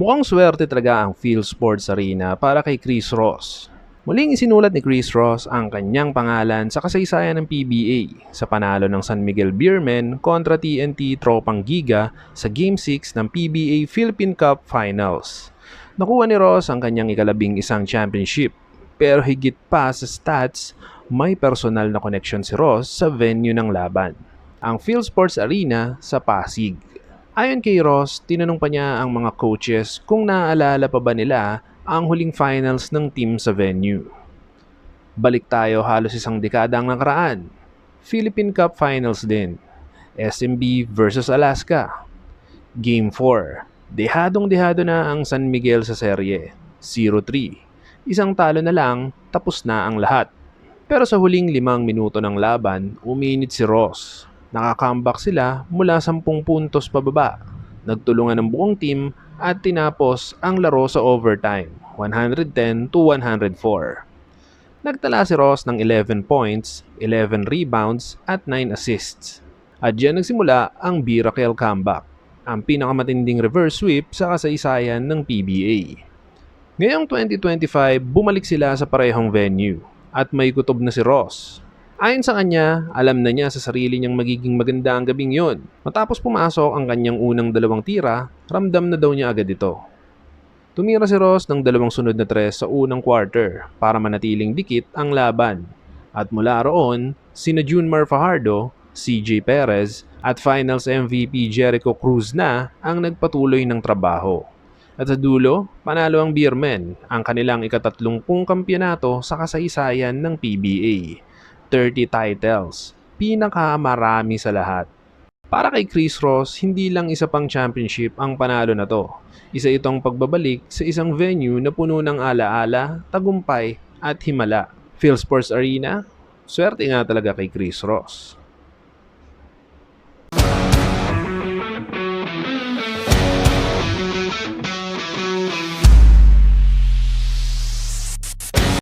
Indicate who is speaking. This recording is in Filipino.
Speaker 1: Mukhang swerte talaga ang Phil Sports Arena para kay Chris Ross. Muling isinulat ni Chris Ross ang kanyang pangalan sa kasaysayan ng PBA sa panalo ng San Miguel Beermen kontra TNT Tropang Giga sa Game 6 ng PBA Philippine Cup Finals. Nakuha ni Ross ang kanyang ika-11 championship, pero higit pa sa stats, may personal na connection si Ross sa venue ng laban, ang Phil Sports Arena sa Pasig. Ayon kay Ross, tinanong pa niya ang mga coaches kung naaalala pa ba nila ang huling finals ng team sa venue. Balik tayo halos isang dekada ang nakaraan. Philippine Cup Finals din. SMB versus Alaska. Game 4. Dehadong-dehado na ang San Miguel sa serye. 0-3. Isang talo na lang, tapos na ang lahat. Pero sa huling 5 minuto ng laban, uminit si Ross. Nakakambak sila mula 10 puntos pababa. Nagtulungan ng buong team at tinapos ang laro sa overtime, 110-104. Nagtala si Ross ng 11 points, 11 rebounds at 9 assists. At diyan nagsimula ang Miracle Comeback, ang pinakamatinding reverse sweep sa kasaysayan ng PBA. Ngayong 2025, bumalik sila sa parehong venue at may kutob na si Ross. Ayon sa kanya, alam na niya sa sarili niyang magiging maganda ang gabing yon. Matapos pumasok ang kanyang unang 2 tira, ramdam na daw niya agad ito. Tumira si Ross ng 2 sunod na 3 sa unang quarter para manatiling dikit ang laban. At mula roon, sina Junmar Fajardo, CJ Perez at Finals MVP Jericho Cruz na ang nagpatuloy ng trabaho. At sa dulo, panalo ang Beermen, ang kanilang ika-30 kampyonato sa kasaysayan ng PBA. 30 titles, pinakamarami sa lahat. Para kay Chris Ross, hindi lang isa pang championship ang panalo na to. Isa itong pagbabalik sa isang venue na puno ng alaala, tagumpay at himala. Phil Sports Arena, swerte nga talaga kay Chris Ross.